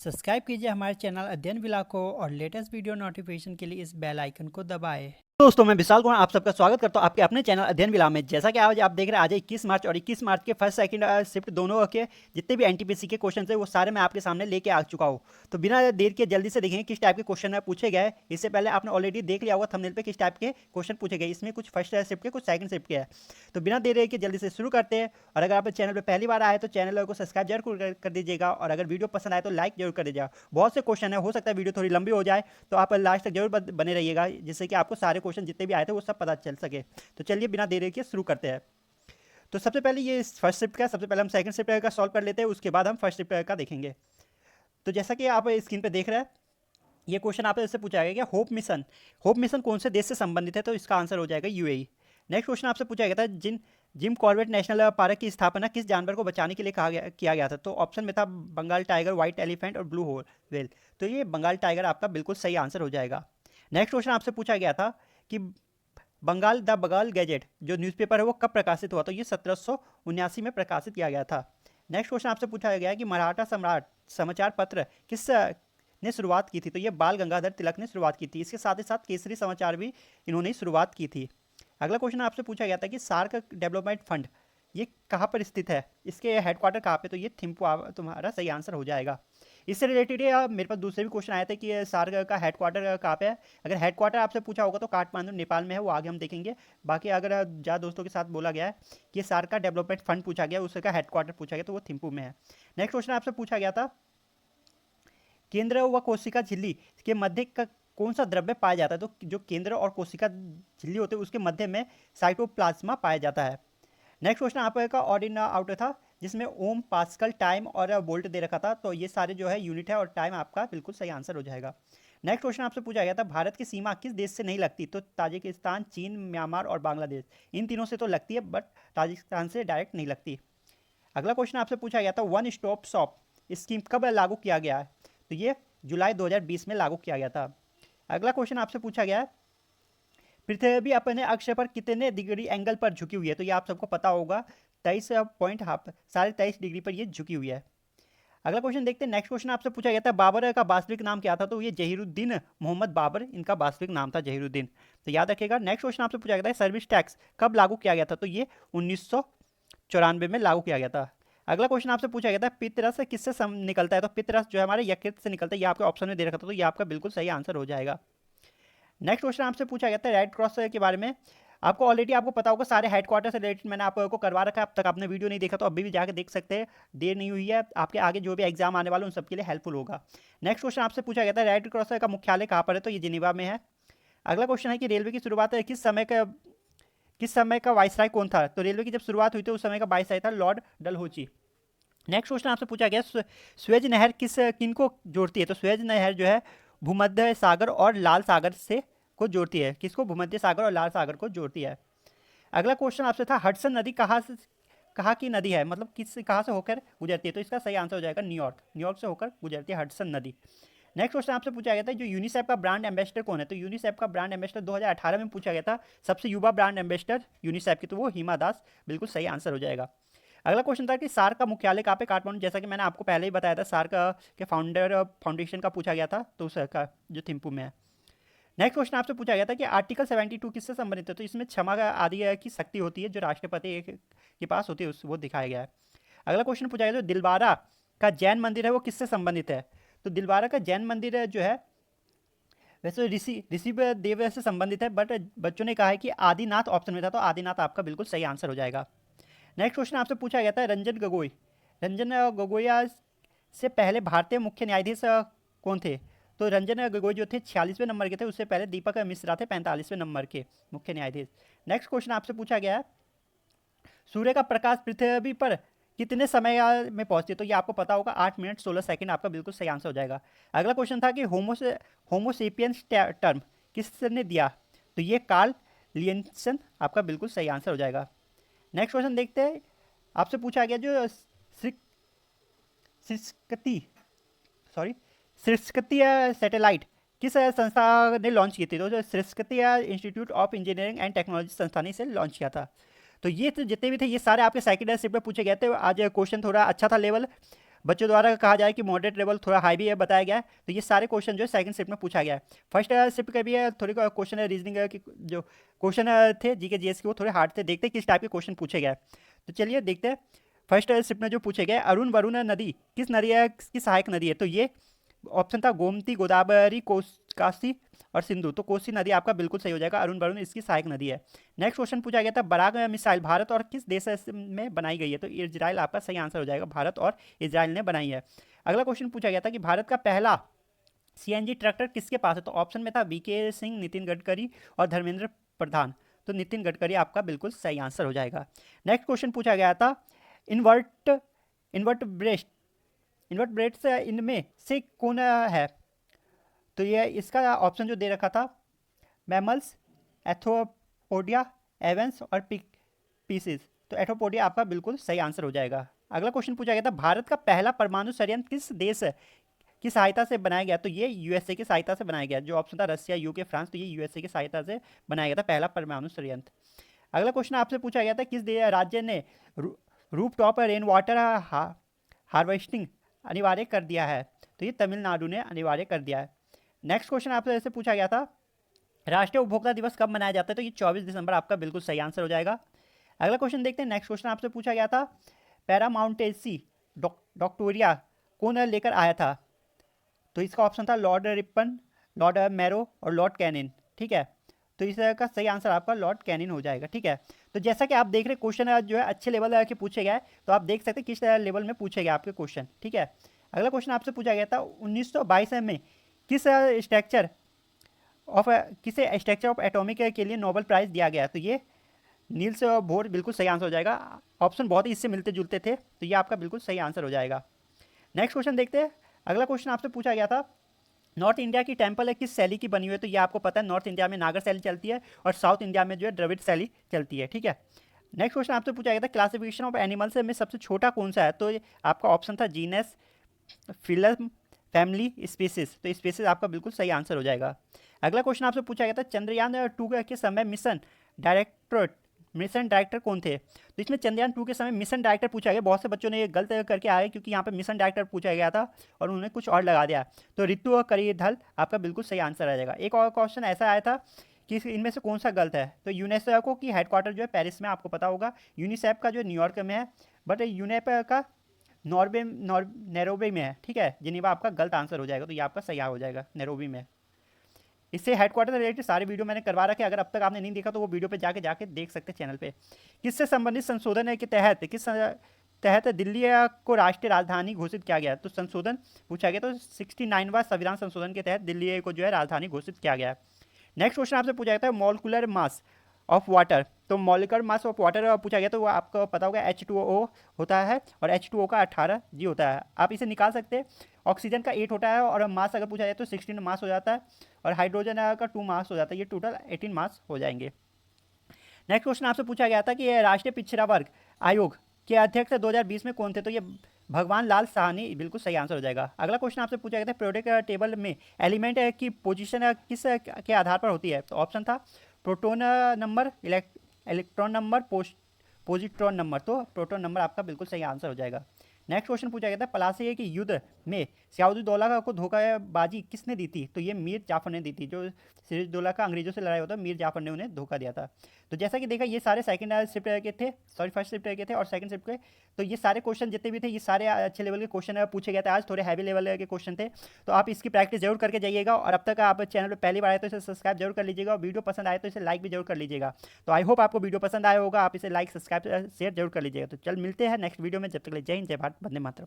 Subscribe कीजिए हमारे channel अध्ययन विला को और लेटेस्ट वीडियो नोटिफिकेशन के लिए इस बेल आइकन को दबाएं। दोस्तों मैं विशाल कुमार आप सबका स्वागत करता हूं आपके अपने चैनल अध्ययन विला में। जैसा कि आज आप देख रहे हैं, आज 21 मार्च और 21 मार्च के फर्स्ट सेकंड शिफ्ट दोनों के जितने भी एनटीपीसी के क्वेश्चन है वो सारे मैं आपके सामने लेके आ चुका हूं। तो बिना देर के जल्दी से देखेंगे किस टाइप के क्वेश्चन पूछे गए। इससे पहले आपने ऑलरेडी देख लिया होगा थंबनेल पे किस टाइप के क्वेश्चन पूछे गए। इसमें कुछ फर्स्ट शिफ्ट के कुछ सेकंड शिफ्ट के हैं। तो बिना देर के जल्दी से शुरू करते हैं। और अगर आप चैनल पर पहली बार आए तो चैनल को सब्सक्राइब जरूर कर दीजिएगा और अगर वीडियो पसंद आए तो लाइक जरूर कर दीजिएगा। बहुत से क्वेश्चन है, हो सकता है वीडियो थोड़ी लंबी हो जाए, तो आप लास्ट तक जरूर बने रहिएगा जिससे कि आपको सारे क्वेश्चन जितने भी आए थे वो सब पता चल सके। तो चलिए बिना देरी के शुरू करते हैं। तो सबसे पहले ये फर्स्ट शिफ्ट का, सबसे पहले हम सेकंड शिफ्ट का सॉल्व कर लेते हैं, उसके बाद हम फर्स्ट शिफ्ट का देखेंगे। तो जैसा कि आप स्क्रीन पे देख रहे हैं, ये क्वेश्चन आपसे इससे पूछा गया कि होप मिशन कौन से देश से संबंधित है, तो इसका आंसर हो जाएगा यूएई। नेक्स्ट क्वेश्चन आपसे पूछा गया था जिम कॉर्बेट नेशनल पार्क की स्थापना किस जानवर को बचाने के लिए किया गया था। तो ऑप्शन में था बंगाल टाइगर, व्हाइट एलिफेंट और ब्लू व्हेल। तो ये बंगाल टाइगर आपका बिल्कुल सही आंसर हो जाएगा। नेक्स्ट क्वेश्चन आपसे पूछा गया था कि बंगाल गैजेट जो न्यूज़पेपर है वो कब प्रकाशित हुआ। तो ये 1779 में प्रकाशित किया गया था। नेक्स्ट क्वेश्चन आपसे पूछा गया है कि मराठा सम्राट समाचार पत्र किस ने शुरुआत की थी। तो ये बाल गंगाधर तिलक ने शुरुआत की थी। इसके साथ ही साथ केसरी समाचार भी इन्होंने शुरुआत की थी। अगला क्वेश्चन आपसे पूछा गया था कि सार्क डेवलपमेंट फंड ये कहाँ पर स्थित है, इसके हेडक्वार्टर कहाँ पे। तो ये थिम्पू तुम्हारा सही आंसर हो जाएगा। इससे रिलेटेड मेरे पास दूसरे भी क्वेश्चन आए थे कि सार्क का हेडक्वार्टर कहाँ पे है। अगर हेडक्वार्टर आपसे पूछा होगा तो काठमांडू नेपाल में है, वो आगे हम देखेंगे। बाकी अगर ज़्यादा दोस्तों के साथ बोला गया है कि सार्क का डेवलपमेंट फंड पूछा गया, उसका हेडक्वार्टर पूछा गया, तो वो थिम्पू में है। नेक्स्ट क्वेश्चन आपसे पूछा गया था केंद्र व कोशिका झिल्ली के मध्य का कौन सा द्रव्य पाया जाता है। तो जो केंद्र और कोशिका झिल्ली होते हैं उसके मध्य में साइटोप्लाज्मा पाया जाता है। नेक्स्ट क्वेश्चन आपका ऑड इन आउट था जिसमें ओम, पास्कल, टाइम और वोल्ट दे रखा था। तो ये सारे जो है यूनिट है और टाइम आपका बिल्कुल सही आंसर हो जाएगा। नेक्स्ट क्वेश्चन आपसे पूछा गया था भारत की सीमा किस देश से नहीं लगती। तो ताजिकिस्तान, चीन, म्यांमार और बांग्लादेश, इन तीनों से तो लगती है बट ताजिकिस्तान से डायरेक्ट नहीं लगती। अगला क्वेश्चन आपसे पूछा गया था वन स्टॉप शॉप स्कीम कब लागू किया गया है। तो ये जुलाई 2020 में लागू किया गया था। अगला क्वेश्चन आपसे पूछा गया है पृथ्वी अपने अक्ष पर कितने डिग्री एंगल पर झुकी हुई है। तो ये आप सबको पता होगा 23.5 डिग्री पर ये झुकी हुई है। अगला क्वेश्चन देखते हैं। नेक्स्ट क्वेश्चन आपसे पूछा गया था बाबर का वास्तविक नाम क्या था। तो ये जहीरुद्दीन मोहम्मद बाबर इनका वास्तविक नाम था, जहीरुद्दीन। तो याद रखिएगा। नेक्स्ट क्वेश्चन आपसे पूछा गया था सर्विस टैक्स कब लागू किया गया था। तो ये 1994 में लागू किया गया था। अगला क्वेश्चन आपसे पूछा गया था पितरस किससे निकलता है। तो पितरस जो है हमारे यकृत से निकलता है, ये आपके ऑप्शन में दे रखा था, तो ये आपका बिल्कुल सही आंसर हो जाएगा। नेक्स्ट क्वेश्चन आपसे पूछा गया था रेड क्रॉस के बारे में। आपको ऑलरेडी आपको पता होगा सारे हेडक्वार्टर से रिलेटेड मैंने आपको करवा रखा है। अब तक आपने वीडियो नहीं देखा तो अभी भी जाकर देख सकते हैं, देर नहीं हुई है। आपके आगे जो भी एग्जाम आने वाले उन सबके लिए हेल्पफुल होगा। नेक्स्ट क्वेश्चन आपसे पूछा गया था रेड क्रॉस का मुख्यालय कहाँ पर है। तो ये जिनेवा में है। अगला क्वेश्चन है कि रेलवे की शुरुआत किस समय का वाइसराय कौन था। तो रेलवे की जब शुरुआत हुई थी उस समय का वाइसराय था लॉर्ड डलहौजी। नेक्स्ट क्वेश्चन आपसे पूछा गया स्वेज नहर किन को जोड़ती है। तो स्वेज नहर जो है भूमध्य सागर और लाल सागर से को जोड़ती है। किसको? भूमध्य सागर और लाल सागर को जोड़ती है। अगला क्वेश्चन आपसे था हडसन नदी कहाँ की नदी है, मतलब कहाँ से होकर गुजरती है। तो इसका सही आंसर हो जाएगा न्यूयॉर्क से होकर गुजरती है हडसन नदी। नेक्स्ट क्वेश्चन आपसे पूछा गया था जो यूनिसेफ का ब्रांड एम्बेसडर कौन है। तो यूनिसेफ का ब्रांड एम्बेसडर 2018 में पूछा गया था सबसे युवा ब्रांड एम्बेसडर यूनिसेफ की, तो वो हिमा दास बिल्कुल सही आंसर हो जाएगा। अगला क्वेश्चन था कि सार्क का मुख्यालय कहाँ पे, काठमांडू। जैसा कि मैंने आपको पहले ही बताया था सार्क के फाउंडेशन का पूछा गया था, तो उसका जो थिम्पू में है। नेक्स्ट क्वेश्चन आपसे पूछा गया था कि आर्टिकल 72 किससे संबंधित है। तो इसमें क्षमा आदि की शक्ति होती है जो राष्ट्रपति के पास होती है, वो दिखाया गया है। अगला क्वेश्चन पूछा गया जो दिलवारा का जैन मंदिर है वो किससे संबंधित है। तो दिलवारा का जैन मंदिर जो है वैसे ऋषि देव से संबंधित है, बट बच्चों ने कहा है कि आदिनाथ ऑप्शन में था, तो आदिनाथ आपका बिल्कुल सही आंसर हो जाएगा। नेक्स्ट क्वेश्चन आपसे पूछा गया था रंजन गोगोई से पहले भारतीय मुख्य न्यायाधीश कौन थे। तो रंजन गोगोई जो थे 46वें नंबर के थे, उससे पहले दीपक मिश्रा थे 45वें नंबर के मुख्य न्यायाधीश। नेक्स्ट क्वेश्चन आपसे पूछा गया है सूर्य का प्रकाश पृथ्वी पर कितने समय में पहुंचती है। तो ये आपको पता होगा 8 मिनट 16 सेकंड आपका बिल्कुल सही आंसर हो जाएगा। अगला क्वेश्चन था कि होमोसेपियंस टर्म किसने दिया। तो ये कार्ल लियनसन आपका बिल्कुल सही आंसर हो जाएगा। नेक्स्ट क्वेश्चन देखते हैं। आपसे पूछा गया जो सृष्कति सैटेलाइट किस संस्था ने लॉन्च की थी। तो जो सृष्कति institute of engineering and technology संस्था ने इसे लॉन्च किया था। तो ये तो जितने भी थे ये सारे आपके सेकंड शिफ्ट में पूछे गए थे। आज क्वेश्चन थोड़ा अच्छा था लेवल। बच्चों द्वारा कहा जाए कि मॉडरेट लेवल थोड़ा हाई भी है बताया गया है। तो ये सारे क्वेश्चन जो है सेकंड शिफ्ट में पूछा गया है। फर्स्ट शिफ्ट का भी है थोड़ी क्वेश्चन है रीजनिंग की, जो क्वेश्चन थे जीके जीएस के वो थोड़े हार्ड थे। देखते हैं किस टाइप के क्वेश्चन पूछे गए। तो चलिए देखते हैं। फर्स्ट शिफ्ट में जो पूछे गए, अरुण वरुण नदी किस नदी है, किसकी सहायक नदी है? तो ये ऑप्शन था गोमती, गोदावरी, काशी और सिंधु। तो कोसी नदी आपका बिल्कुल सही हो जाएगा, अरुण वरुण इसकी सहायक नदी है। नेक्स्ट क्वेश्चन पूछा गया था बराक मिसाइल भारत और किस देश में बनाई गई है? तो इजराइल आपका सही आंसर हो जाएगा, भारत और इजराइल ने बनाई है। अगला क्वेश्चन पूछा गया था कि भारत का पहला सीएनजी ट्रैक्टर किसके पास है? तो ऑप्शन में था वीके सिंह, नितिन गडकरी और धर्मेंद्र प्रधान। तो नितिन गडकरी आपका बिल्कुल सही आंसर हो जाएगा। नेक्स्ट क्वेश्चन पूछा गया था इन्वर्ट इन्वर्ट ब्रेस्ट इनमें से कौन है? तो ये इसका ऑप्शन जो दे रखा था मैमल्स, एथोपोडिया, एवेंस और पीसीज। तो एथोपोडिया आपका बिल्कुल सही आंसर हो जाएगा। अगला क्वेश्चन पूछा गया था भारत का पहला परमाणु संयंत्र किस देश की सहायता से बनाया गया? तो ये यूएसए की सहायता से बनाया गया। जो ऑप्शन था रसिया, यूके, फ्रांस, तो ये यूएसए की सहायता से बनाया गया था पहला परमाणु संयंत्र। अगला क्वेश्चन आपसे पूछा गया था किस राज्य ने roof top rain water harvesting अनिवार्य कर दिया है? तो ये तमिलनाडु ने अनिवार्य कर दिया है। नेक्स्ट क्वेश्चन आपसे ऐसे पूछा गया था राष्ट्रीय उपभोक्ता दिवस कब मनाया जाता है? तो ये 24 दिसंबर आपका बिल्कुल सही आंसर हो जाएगा। अगला क्वेश्चन देखते हैं। नेक्स्ट क्वेश्चन आपसे पूछा गया था पैरामाउंटेसी डॉक्टोरिया कौन लेकर आया था? तो इसका ऑप्शन था लॉर्ड रिपन, लॉर्ड मैरो और लॉर्ड कैनिन। ठीक है, तो इसका सही आंसर आपका लॉर्ड कैनिन हो जाएगा। ठीक है, तो जैसा कि आप देख रहे क्वेश्चन जो है अच्छे लेवल के पूछे गए, तो आप देख सकते हैं किस लेवल में पूछे गए आपके क्वेश्चन। ठीक है, अगला क्वेश्चन आपसे पूछा गया था 1922 में किसे स्ट्रक्चर ऑफ एटॉमिक के लिए नोबेल प्राइज दिया गया? तो ये नील्स बोर बिल्कुल सही आंसर हो जाएगा। ऑप्शन बहुत ही इससे मिलते जुलते थे, तो ये आपका बिल्कुल सही आंसर हो जाएगा। नेक्स्ट क्वेश्चन देखते हैं। अगला क्वेश्चन आपसे पूछा गया था नॉर्थ इंडिया की टेम्पल है किस शैली की बनी हुई है? तो ये आपको पता है नॉर्थ इंडिया में नागर शैली चलती है और साउथ इंडिया में जो है द्रविड़ शैली चलती है। ठीक है, नेक्स्ट क्वेश्चन आपसे पूछा गया था क्लासिफिकेशन ऑफ एनिमल्स में सबसे छोटा कौन सा है? तो आपका ऑप्शन था जीनस, फिलम, फैमिली, स्पीसीज। तो स्पीसीज आपका बिल्कुल सही आंसर हो जाएगा। अगला क्वेश्चन आपसे पूछा गया था चंद्रयान 2 के समय मिशन डायरेक्टर कौन थे? तो इसमें चंद्रयान 2 के समय मिशन डायरेक्टर पूछा गया। बहुत से बच्चों ने ये गलत करके आए क्योंकि यहाँ पे मिशन डायरेक्टर पूछा गया था और उन्होंने कुछ और लगा दिया। तो ऋतु और करिधल आपका बिल्कुल सही आंसर आ जाएगा। एक और क्वेश्चन ऐसा आया था कि इनमें से कौन सा गलत है? तो यूनेस्को की हेडक्वार्टर जो है पेरिस में, आपको पता होगा। यूनिसेफ का जो न्यूयॉर्क में है, बट यूनेप का नैरोबी में है। ठीक है, जिनेवा आपका गलत आंसर हो जाएगा, तो ये आपका सही हो जाएगा, नैरोबी में। इससे हेडक्वार्टर से रिलेटेड सारे वीडियो मैंने करवा रखे, अगर अब तक आपने नहीं देखा तो वो वीडियो पे जाके देख सकते हैं चैनल पे। किससे संबंधित संशोधन के तहत दिल्ली को राष्ट्रीय राजधानी घोषित किया गया? तो संशोधन पूछा गया, तो 69वां संविधान संशोधन के तहत दिल्ली को जो है राजधानी घोषित किया गया है। नेक्स्ट क्वेश्चन आपसे पूछा गया था मॉलिक्यूलर मास ऑफ वाटर। तो मॉलिक्यूलर मास ऑफ वाटर पूछा गया, तो वो आपको पता होगा H2O होता है और H2O का 18 G होता है। आप इसे निकाल सकते हैं। ऑक्सीजन का 8 होता है और मास अगर पूछा जाए तो 16 मास हो जाता है और हाइड्रोजन का 2 मास हो जाता है। ये टोटल 18 मास हो जाएंगे। नेक्स्ट क्वेश्चन आपसे पूछा गया था कि राष्ट्रीय पिछड़ा वर्ग आयोग के अध्यक्ष 2020 में कौन थे? तो ये भगवान लाल साहनी बिल्कुल सही आंसर हो जाएगा। अगला क्वेश्चन आपसे पूछा गया था पीरियोडिक टेबल में एलिमेंट की पोजीशन किस के आधार पर होती है? तो ऑप्शन था proton number, electron number, positron number. तो प्रोटॉन नंबर आपका बिल्कुल सही आंसर हो जाएगा। नेक्स्ट क्वेश्चन पूछा गया था प्लासी के युद्ध में सिराजुद्दौला को धोखाबाजी किसने दी थी? तो ये मीर जाफर ने दी थी। जो सिराजुद्दौला का अंग्रेजों से लड़ाई होता है, मीर जाफर ने उन्हें धोखा दिया था। तो जैसा कि देखा ये सारे सेकंड शिफ्ट के थे, सॉरी फर्स्ट शिफ्ट के थे और सेकंड शिफ्ट के। तो ये सारे क्वेश्चन जितने भी थे ये सारे अच्छे लेवल के क्वेश्चन पूछे गए थे। आज थोड़े हैवी लेवल के क्वेश्चन थे, तो आप इसकी प्रैक्टिस जरूर करके जाइएगा। और अब तक आप चैनल पर पहली बार आए तो इसे सब्सक्राइब जरूर कर लीजिएगा और वीडियो पसंद आए तो इसे लाइक भी जरूर कर लीजिएगा। तो आई होप आपको वीडियो पसंद आया होगा, आप इसे लाइक, सब्सक्राइब, शेयर जरूर कर लीजिएगा। तो चल मिलते हैं नेक्स्ट वीडियो में, जब तक के लिए जय हिंद, जय भारत, वंदे मातरम।